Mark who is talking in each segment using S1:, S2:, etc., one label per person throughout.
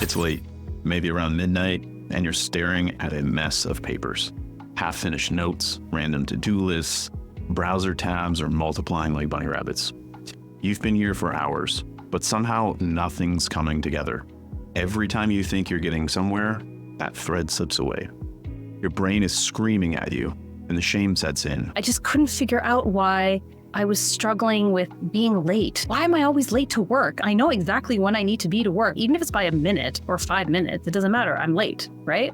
S1: It's late, maybe around midnight, and you're staring at a mess of papers. Half-finished notes, random to-do lists, browser tabs are multiplying like bunny rabbits. You've been here for hours, but somehow nothing's coming together. Every time you think you're getting somewhere, that thread slips away. Your brain is screaming at you, and the shame sets in.
S2: I just couldn't figure out why I was struggling with being late. Why am I always late to work? I know exactly when I need to be to work. Even if it's by a minute or 5 minutes, it doesn't matter. I'm late, right?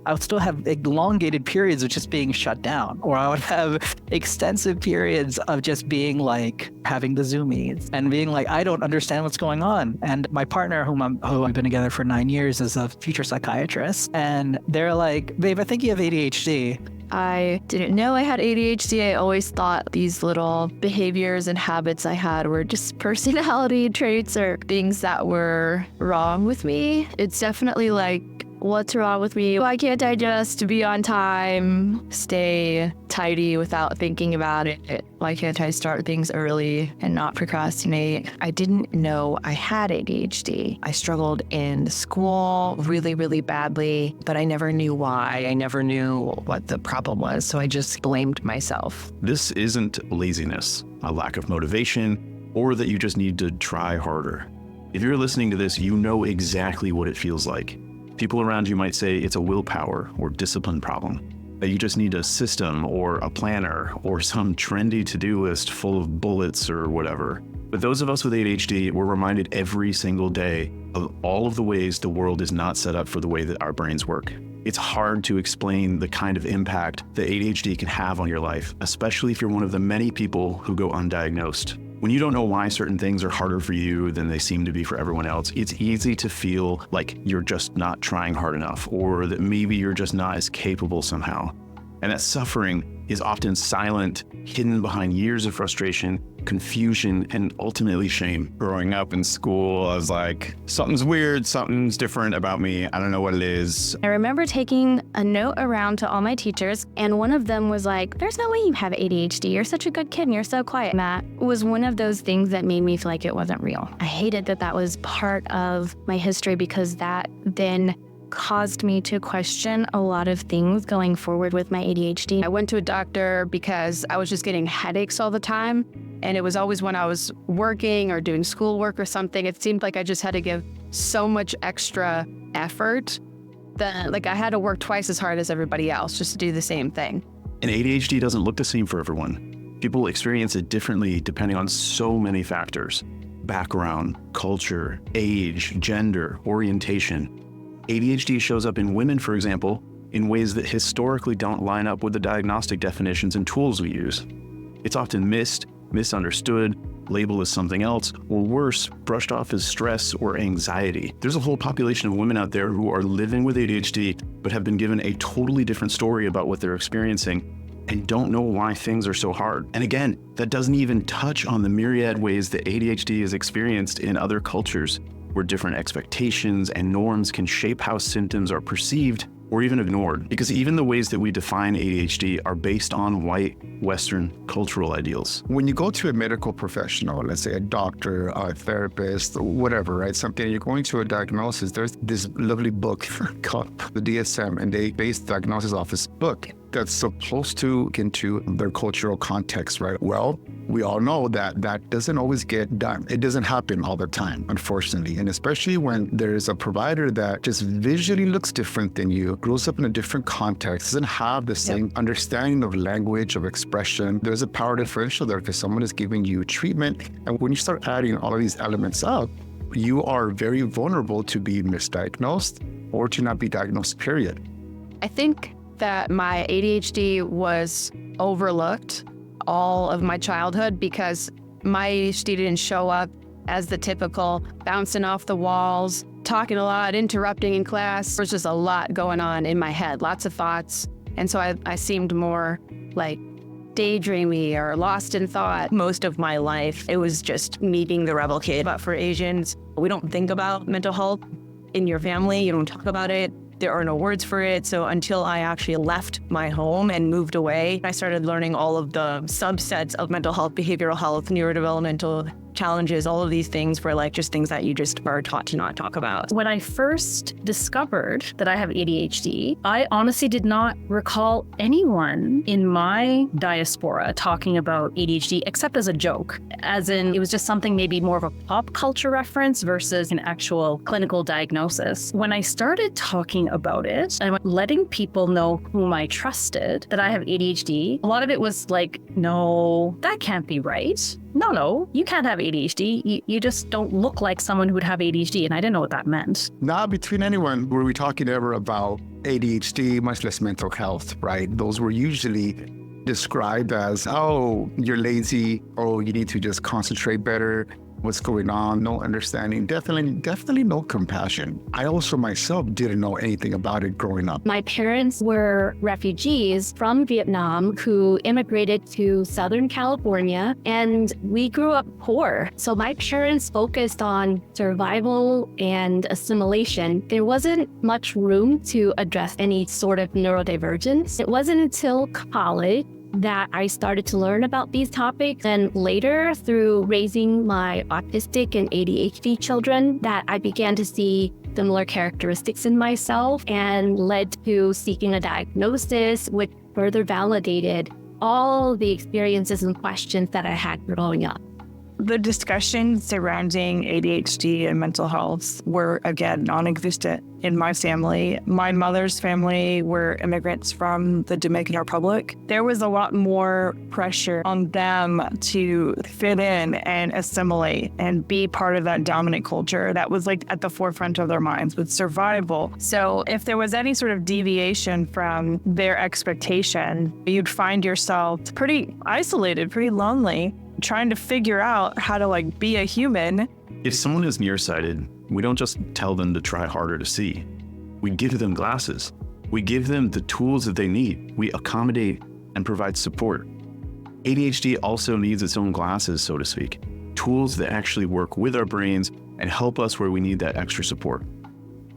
S3: I would still have elongated periods of just being shut down, or I would have extensive periods of just being like having the zoomies and being like, I don't understand what's going on. And my partner, who I've been together for 9 years, is a future psychiatrist. And they're like, babe, I think you have ADHD.
S4: I didn't know I had ADHD. I always thought these little behaviors and habits I had were just personality traits or things that were wrong with me. It's definitely like, what's wrong with me? Why can't I just be on time, stay tidy without thinking about it? Why can't I start things early and not procrastinate? I didn't know I had ADHD. I struggled in school really, really badly, but I never knew why. I never knew what the problem was, so I just blamed myself.
S1: This isn't laziness, a lack of motivation, or that you just need to try harder. If you're listening to this, you know exactly what it feels like. People around you might say it's a willpower or discipline problem, that you just need a system or a planner or some trendy to-do list full of bullets or whatever. But those of us with ADHD, we're reminded every single day of all of the ways the world is not set up for the way that our brains work. It's hard to explain the kind of impact that ADHD can have on your life, especially if you're one of the many people who go undiagnosed. When you don't know why certain things are harder for you than they seem to be for everyone else, it's easy to feel like you're just not trying hard enough, or that maybe you're just not as capable somehow. And that suffering is often silent, hidden behind years of frustration, confusion, and ultimately shame.
S5: Growing up in school, I was like, something's weird, something's different about me. I don't know what it is.
S6: I remember taking a note around to all my teachers, and one of them was like, there's no way you have ADHD. You're such a good kid and you're so quiet. And that was one of those things that made me feel like it wasn't real. I hated that that was part of my history, because that then caused me to question a lot of things going forward with my ADHD.
S7: I went to a doctor because I was just getting headaches all the time. And it was always when I was working or doing schoolwork or something. It seemed like I just had to give so much extra effort that like I had to work twice as hard as everybody else just to do the same thing.
S1: And ADHD doesn't look the same for everyone. People experience it differently depending on so many factors: background, culture, age, gender, orientation. ADHD shows up in women, for example, in ways that historically don't line up with the diagnostic definitions and tools we use. It's often missed, misunderstood, labeled as something else, or worse, brushed off as stress or anxiety. There's a whole population of women out there who are living with ADHD, but have been given a totally different story about what they're experiencing and don't know why things are so hard. And again, that doesn't even touch on the myriad ways that ADHD is experienced in other cultures, where different expectations and norms can shape how symptoms are perceived or even ignored. Because even the ways that we define ADHD are based on white, Western cultural ideals.
S8: When you go to a medical professional, let's say a doctor, a therapist, whatever, right? Something, you're going to a diagnosis, there's this lovely book called the DSM, and they base the diagnosis off this book that's supposed to look into their cultural context, right? Well, we all know that that doesn't always get done. It doesn't happen all the time, unfortunately. And especially when there's a provider that just visually looks different than you, grows up in a different context, doesn't have the same understanding of language, of expression. There's a power differential there because someone is giving you treatment. And when you start adding all of these elements up, you are very vulnerable to be misdiagnosed or to not be diagnosed, period.
S7: I think that my ADHD was overlooked all of my childhood because my ADHD didn't show up as the typical bouncing off the walls, talking a lot, interrupting in class. There's just a lot going on in my head, lots of thoughts. And so I seemed more like daydreamy or lost in thought.
S2: Most of my life, it was just me being the rebel kid. But for Asians, we don't think about mental health in your family. You don't talk about it. There are no words for it. So until I actually left my home and moved away, I started learning all of the subsets of mental health, behavioral health, neurodevelopmental challenges, all of these things were like just things that you just are taught to not talk about.
S9: When I first discovered that I have ADHD, I honestly did not recall anyone in my diaspora talking about ADHD except as a joke, as in it was just something maybe more of a pop culture reference versus an actual clinical diagnosis. When I started talking about it and letting people know whom I trusted that I have ADHD, a lot of it was like, no, that can't be right. No, you can't have ADHD. You just don't look like someone who would have ADHD. And I didn't know what that meant.
S8: Not between anyone were we talking ever about ADHD, much less mental health, right? Those were usually described as, oh, you're lazy. Oh, you need to just concentrate better. What's going on? No understanding. Definitely no compassion. I also myself didn't know anything about it growing up.
S6: My parents were refugees from Vietnam who immigrated to Southern California, and we grew up poor. So my parents focused on survival and assimilation. There wasn't much room to address any sort of neurodivergence. It wasn't until college that I started to learn about these topics, and later through raising my autistic and ADHD children that I began to see similar characteristics in myself and led to seeking a diagnosis, which further validated all the experiences and questions that I had growing up.
S2: The discussions surrounding ADHD and mental health were, again, non-existent in my family. My mother's family were immigrants from the Dominican Republic. There was a lot more pressure on them to fit in and assimilate and be part of that dominant culture that was like at the forefront of their minds with survival. So if there was any sort of deviation from their expectation, you'd find yourself pretty isolated, pretty lonely, trying to figure out how to like be a human.
S1: If someone is nearsighted, we don't just tell them to try harder to see. We give them glasses. We give them the tools that they need. We accommodate and provide support. ADHD also needs its own glasses, so to speak, tools that actually work with our brains and help us where we need that extra support.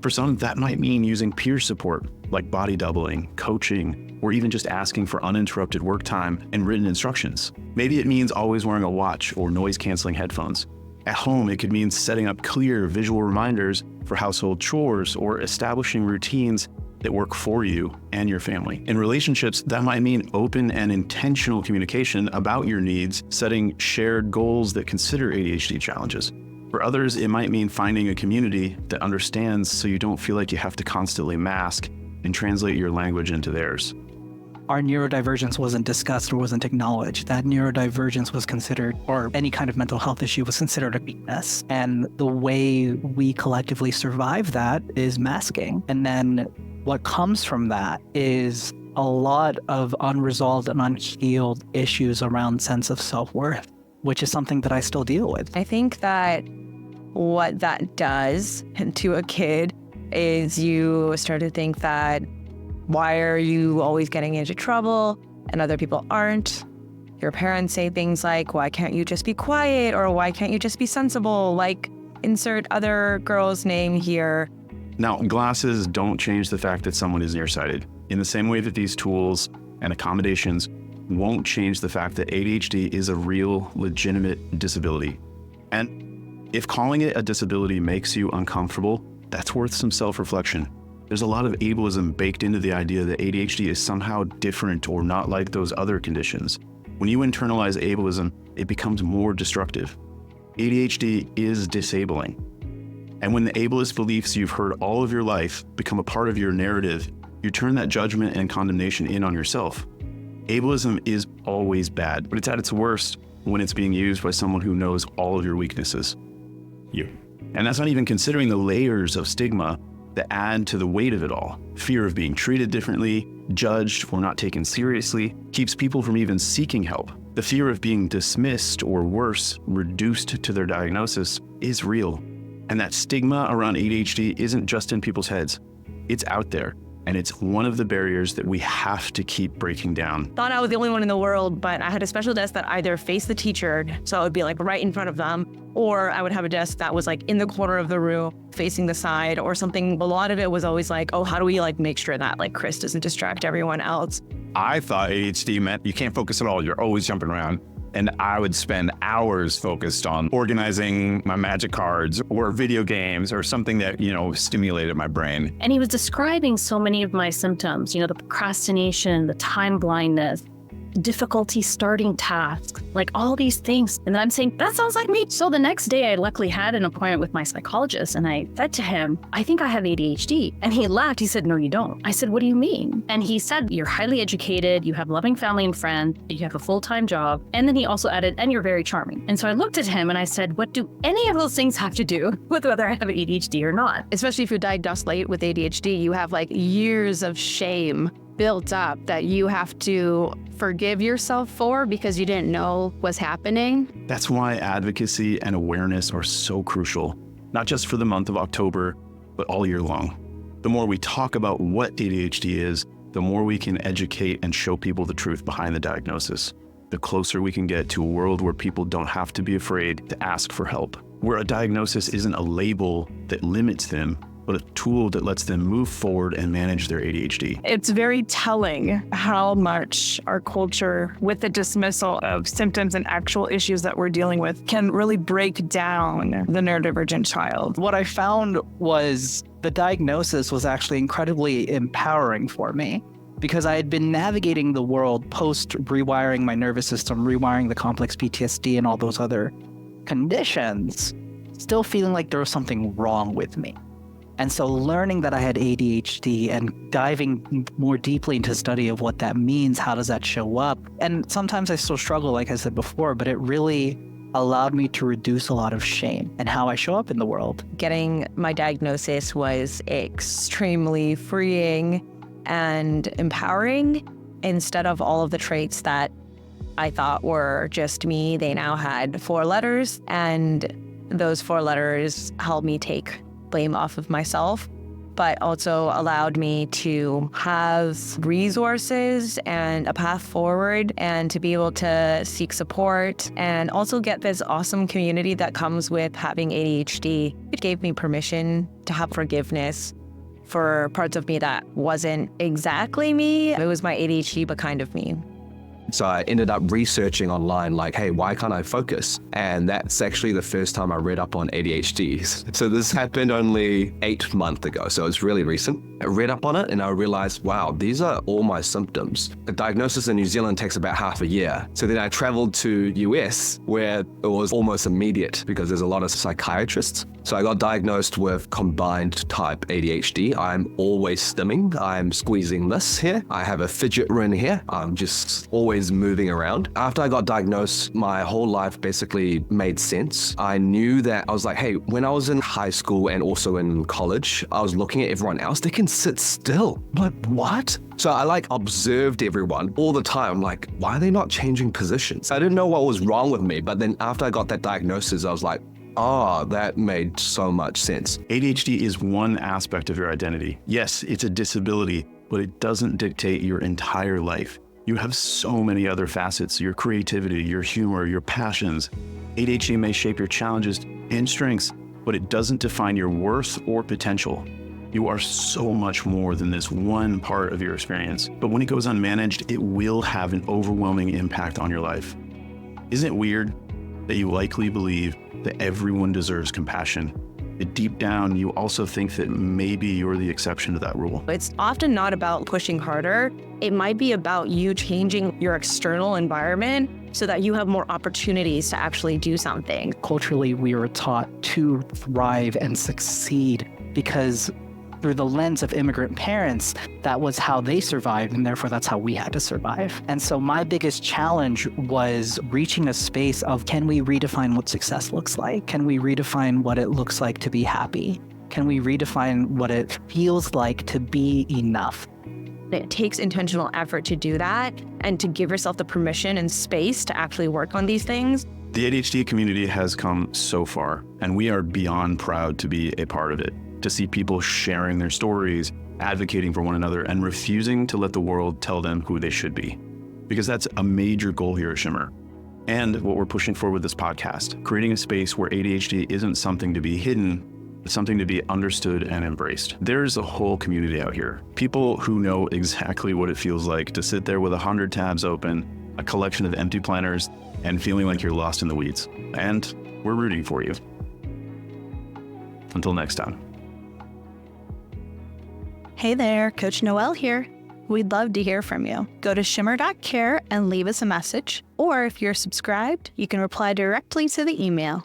S1: For some, that might mean using peer support, like body doubling, coaching, or even just asking for uninterrupted work time and written instructions. Maybe it means always wearing a watch or noise-canceling headphones. At home, it could mean setting up clear visual reminders for household chores or establishing routines that work for you and your family. In relationships, that might mean open and intentional communication about your needs, setting shared goals that consider ADHD challenges. For others, it might mean finding a community that understands so you don't feel like you have to constantly mask and translate your language into theirs.
S3: Our neurodivergence wasn't discussed or wasn't acknowledged. That neurodivergence was considered, or any kind of mental health issue was considered a weakness. And the way we collectively survive that is masking. And then what comes from that is a lot of unresolved and unhealed issues around sense of self-worth, which is something that I still deal with.
S2: I think that what that does to a kid is you start to think that, why are you always getting into trouble and other people aren't? Your parents say things like, why can't you just be quiet? Or why can't you just be sensible? Like, insert other girl's name here.
S1: Now, glasses don't change the fact that someone is nearsighted. In the same way that these tools and accommodations won't change the fact that ADHD is a real, legitimate disability. And if calling it a disability makes you uncomfortable, that's worth some self-reflection. There's a lot of ableism baked into the idea that ADHD is somehow different or not like those other conditions. When you internalize ableism, it becomes more destructive. ADHD is disabling. And when the ableist beliefs you've heard all of your life become a part of your narrative, you turn that judgment and condemnation in on yourself. Ableism is always bad, but it's at its worst when it's being used by someone who knows all of your weaknesses. You. And that's not even considering the layers of stigma that add to the weight of it all. Fear of being treated differently, judged, or not taken seriously keeps people from even seeking help. The fear of being dismissed or worse, reduced to their diagnosis is real. And that stigma around ADHD isn't just in people's heads. It's out there. And it's one of the barriers that we have to keep breaking down.
S2: Thought I was the only one in the world, but I had a special desk that either faced the teacher, so it would be like right in front of them, or I would have a desk that was like in the corner of the room, facing the side or something. A lot of it was always like, oh, how do we like make sure that like Chris doesn't distract everyone else?
S5: I thought ADHD meant you can't focus at all. You're always jumping around. And I would spend hours focused on organizing my magic cards or video games or something that, stimulated my brain.
S9: And he was describing so many of my symptoms, the procrastination, the time blindness, difficulty starting tasks, like all these things. And then I'm saying, that sounds like me. So the next day I luckily had an appointment with my psychologist and I said to him, I think I have ADHD. And he laughed. He said, no, you don't. I said, what do you mean? And he said, you're highly educated, you have loving family and friends, you have a full-time job. And then he also added, and you're very charming. And so I looked at him and I said, what do any of those things have to do with whether I have ADHD or not?
S7: Especially if you're diagnosed late with ADHD, you have like years of shame built up that you have to forgive yourself for because you didn't know was happening.
S1: That's why advocacy and awareness are so crucial, not just for the month of October, but all year long. The more we talk about what ADHD is, the more we can educate and show people the truth behind the diagnosis. The closer we can get to a world where people don't have to be afraid to ask for help, where a diagnosis isn't a label that limits them, but a tool that lets them move forward and manage their ADHD.
S2: It's very telling how much our culture, with the dismissal of symptoms and actual issues that we're dealing with, can really break down the neurodivergent child.
S3: What I found was the diagnosis was actually incredibly empowering for me because I had been navigating the world post rewiring my nervous system, rewiring the complex PTSD and all those other conditions, still feeling like there was something wrong with me. And so learning that I had ADHD and diving more deeply into study of what that means, how does that show up? And sometimes I still struggle, like I said before, but it really allowed me to reduce a lot of shame and how I show up in the world.
S2: Getting my diagnosis was extremely freeing and empowering. Instead of all of the traits that I thought were just me, they now had 4 letters, and those 4 letters helped me take blame off of myself, but also allowed me to have resources and a path forward and to be able to seek support and also get this awesome community that comes with having ADHD. It gave me permission to have forgiveness for parts of me that wasn't exactly me. It was my ADHD, but kind of me.
S10: So I ended up researching online, like, hey, why can't I focus? And that's actually the first time I read up on ADHD. So this happened only 8 months ago, so it's really recent. I read up on it and I realized, wow, these are all my symptoms. The diagnosis in New Zealand takes about half a year. So then I traveled to US where it was almost immediate because there's a lot of psychiatrists. So I got diagnosed with combined type ADHD. I'm always stimming. I'm squeezing this here. I have a fidget-rin here. I'm just always moving around. After I got diagnosed, my whole life basically made sense. I knew that I was like, hey, when I was in high school and also in college, I was looking at everyone else. They can sit still. I'm like, what? So I observed everyone all the time. I'm like, why are they not changing positions? I didn't know what was wrong with me. But then after I got that diagnosis, I was like, oh, that made so much sense.
S1: ADHD is one aspect of your identity. Yes, it's a disability, but it doesn't dictate your entire life. You have so many other facets, your creativity, your humor, your passions. ADHD may shape your challenges and strengths, but it doesn't define your worth or potential. You are so much more than this one part of your experience. But when it goes unmanaged, it will have an overwhelming impact on your life. Isn't it weird that you likely believe that everyone deserves compassion? But deep down, you also think that maybe you're the exception to that rule.
S2: It's often not about pushing harder. It might be about you changing your external environment so that you have more opportunities to actually do something.
S3: Culturally, we were taught to thrive and succeed because through the lens of immigrant parents, that was how they survived, and therefore that's how we had to survive. And so my biggest challenge was reaching a space of, can we redefine what success looks like? Can we redefine what it looks like to be happy? Can we redefine what it feels like to be enough?
S2: It takes intentional effort to do that and to give yourself the permission and space to actually work on these things.
S1: The ADHD community has come so far, and we are beyond proud to be a part of it. To see people sharing their stories, advocating for one another, and refusing to let the world tell them who they should be. Because that's a major goal here at Shimmer. And what we're pushing for with this podcast, creating a space where ADHD isn't something to be hidden, but something to be understood and embraced. There's a whole community out here. People who know exactly what it feels like to sit there with 100 tabs open, a collection of empty planners, and feeling like you're lost in the weeds. And we're rooting for you. Until next time.
S11: Hey there, Coach Noelle here. We'd love to hear from you. Go to shimmer.care and leave us a message. Or if you're subscribed, you can reply directly to the email.